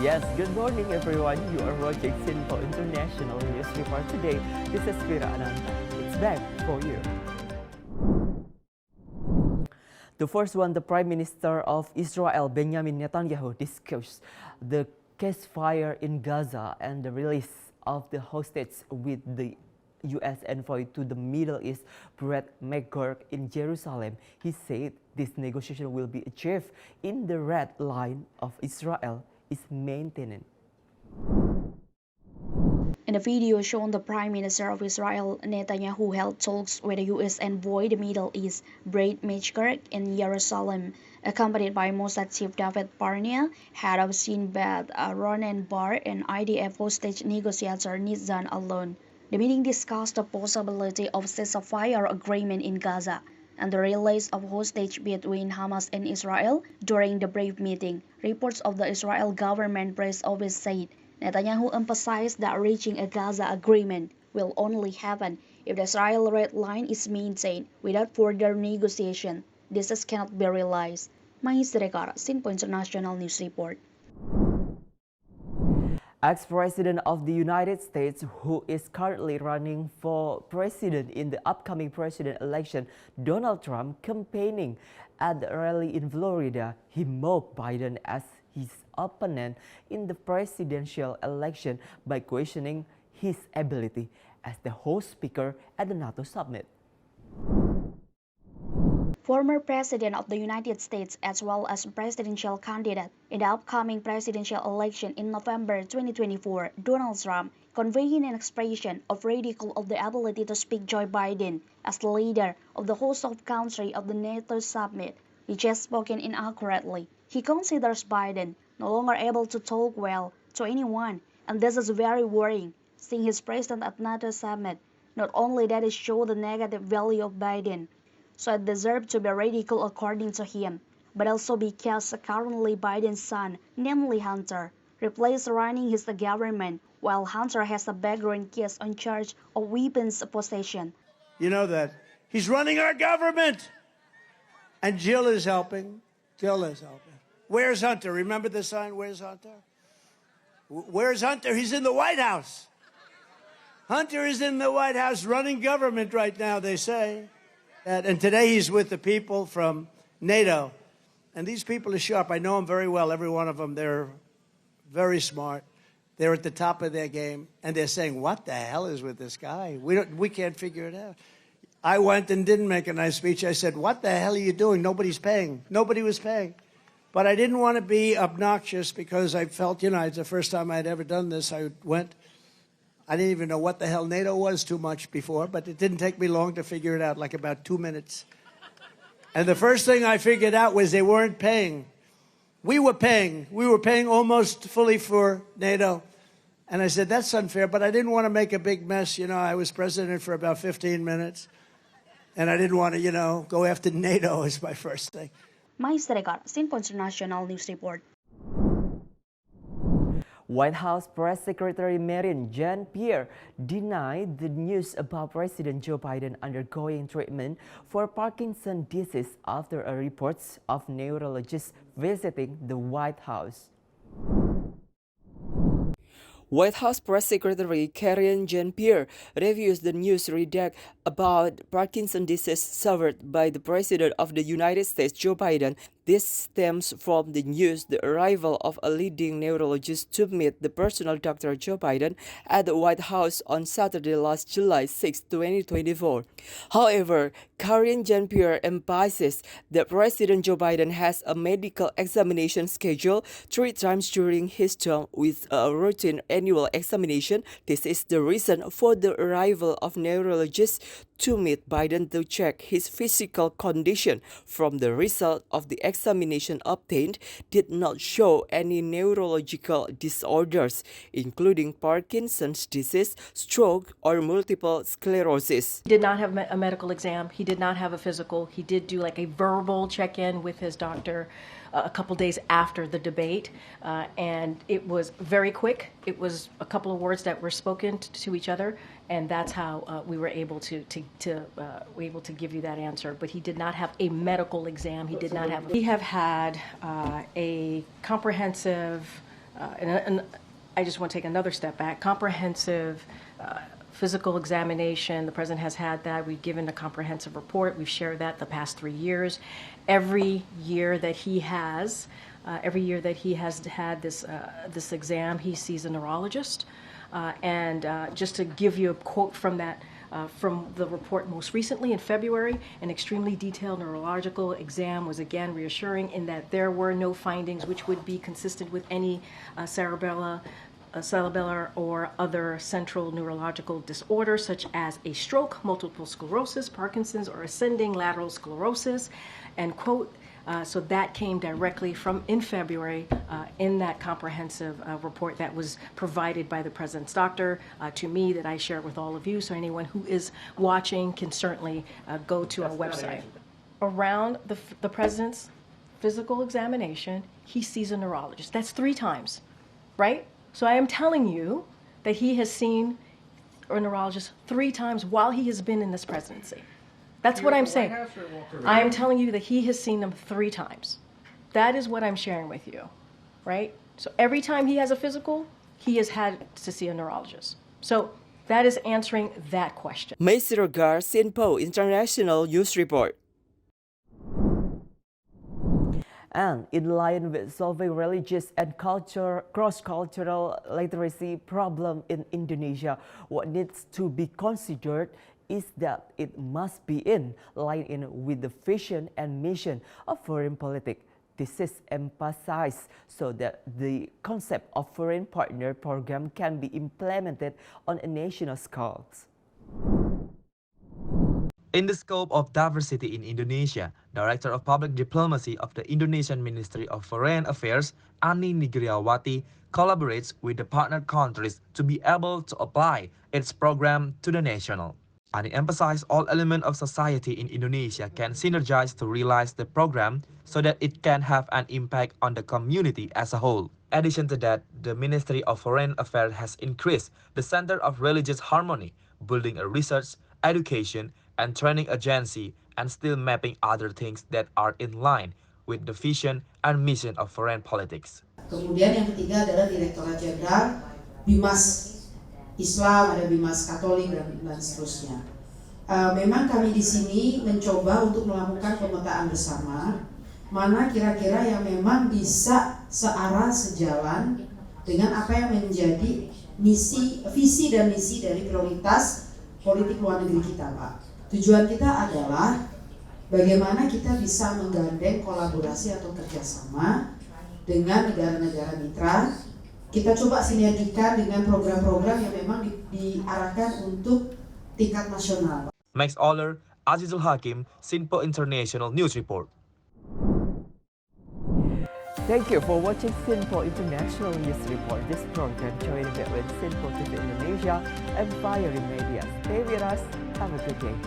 Yes, good morning everyone. You are watching Simple International News Report today. This is Vira Ananta. It's back for you. The first one, the Prime Minister of Israel, Benjamin Netanyahu, discussed the ceasefire in Gaza and the release of the hostages with the U.S. envoy to the Middle East, Brett McGurk, in Jerusalem. He said this negotiation will be achieved in the red line of Israel is maintained. In a video shown, the Prime Minister of Israel, Netanyahu, held talks with the U.S. envoy to the Middle East, Brett McGurk, in Jerusalem, accompanied by Mossad Chief David Barnea, head of Shin Bet Ronen Bar, and IDF hostage negotiator Nizan Alon. The meeting discussed the possibility of ceasefire agreement in Gaza and the release of hostage between Hamas and Israel. During the brief meeting, reports of the Israel government press office said Netanyahu emphasized that reaching a Gaza agreement will only happen if the Israel red line is maintained without further negotiation. This cannot be realized. Mais Rekar, Simple International News Report. Ex-President of the United States, who is currently running for president in the upcoming president election, Donald Trump, campaigning at the rally in Florida, he mocked Biden as his opponent in the presidential election by questioning his ability as the host speaker at the NATO summit. Former President of the United States as well as presidential candidate in the upcoming presidential election in November 2024, Donald Trump, conveying an expression of ridicule of the ability to speak Joe Biden as the leader of the host of country of the NATO summit, which has spoken inaccurately. He considers Biden no longer able to talk well to anyone, and this is very worrying, seeing his presence at NATO summit. Not only that, it shows the negative value of Biden, so it deserves to be ridiculed according to him, but also because currently Biden's son, namely Hunter, replaced running his government, while Hunter has a background case on charge of weapons possession. You know that he's running our government, and Jill is helping. Jill is helping. Where's Hunter? Remember the sign? Where's Hunter? Where's Hunter? He's in the White House. Hunter is in the White House running government right now, they say. And today he's with the people from NATO. And these people are sharp. I know them very well, every one of them. They're very smart. They're at the top of their game. And they're saying, what the hell is with this guy? We can't figure it out. I went and didn't make a nice speech. I said, what the hell are you doing? Nobody's paying. Nobody was paying. But I didn't want to be obnoxious because I felt, it's the first time I'd ever done this. I didn't even know what the hell NATO was too much before, but it didn't take me long to figure it out, like about 2 minutes. And the first thing I figured out was they weren't paying. We were paying. We were paying almost fully for NATO. And I said, that's unfair, but I didn't want to make a big mess. I was president for about 15 minutes. And I didn't want to, go after NATO as my first thing. Mais Rekar, Simple International News Report. White House Press Secretary Marine Jean-Pierre denied the news about President Joe Biden undergoing treatment for Parkinson disease after a reports of neurologists visiting the White House. White House Press Secretary Karine Jean-Pierre reviews the news redact about Parkinson's disease suffered by the President of the United States, Joe Biden. This stems from the news the arrival of a leading neurologist to meet the personal Dr. Joe Biden at the White House on Saturday last July 6, 2024. However, Karine Jean-Pierre emphasizes that President Joe Biden has a medical examination scheduled 3 times during his term with a routine annual examination. This is the reason for the arrival of neurologists to meet Biden to check his physical condition. From the result of the examination obtained did not show any neurological disorders, including Parkinson's disease, stroke, or multiple sclerosis. He did not have a medical exam. He did not have a physical. He did do like a verbal check-in with his doctor a couple days after the debate, and it was very quick. It was a couple of words that were spoken to each other, and that's how we were able to give you that answer. But he did not have a medical exam. He did not have. We have had a comprehensive and I just want to take another step back. Comprehensive physical examination. The president has had that. We've given a comprehensive report. We've shared that the past 3 years. Every year that he has had this exam, he sees a neurologist. And just to give you a quote from that. From the report most recently in February, an extremely detailed neurological exam was again reassuring in that there were no findings which would be consistent with any cerebellar or other central neurological disorder such as a stroke, multiple sclerosis, Parkinson's, or ascending lateral sclerosis, end quote. So that came directly from in February in that comprehensive report that was provided by the president's doctor to me that I share with all of you. So anyone who is watching can certainly go to our website. Around the president's physical examination, he sees a neurologist. That's 3 times, right? So I am telling you that he has seen a neurologist 3 times while he has been in this presidency. That's what I'm saying. I am telling you that he has seen them 3 times. That is what I'm sharing with you, right? So every time he has a physical, he has had to see a neurologist. So that is answering that question. Mr. Gar Sinpo International News Report. And in line with solving religious and cross-cultural literacy problem in Indonesia, what needs to be considered is that it must be in line with the vision and mission of foreign politics. This is emphasized so that the concept of foreign partner program can be implemented on a national scale. In the scope of diversity in Indonesia, Director of Public Diplomacy of the Indonesian Ministry of Foreign Affairs, Ani Nigriawati, collaborates with the partner countries to be able to apply its program to the national. Ani emphasized all elements of society in Indonesia can synergize to realize the program so that it can have an impact on the community as a whole. In addition to that, the Ministry of Foreign Affairs has increased the Center of Religious Harmony, building a research, education, and training agency, and still mapping other things that are in line with the vision and mission of foreign politics. Kemudian yang ketiga adalah Direktorat Jenderal Bimas Islam, ada Bimas Katolik dan seterusnya. Memang kami di sini mencoba untuk melakukan pemetaan bersama mana kira-kira yang memang bisa searah sejalan dengan apa yang menjadi visi dan misi dari prioritas politik luar negeri kita, Pak. Tujuan kita adalah bagaimana kita bisa menggandeng kolaborasi atau kerjasama dengan negara-negara mitra. Kita coba sinergikan dengan program-program yang memang diarahkan untuk tingkat nasional. Max Oller, Azizul Hakim, Sinpo International News Report. Thank you for watching Sinpo International News Report. This program joined with Sinpo TV Indonesia and Fiery Media. Stay with us. Have a good day.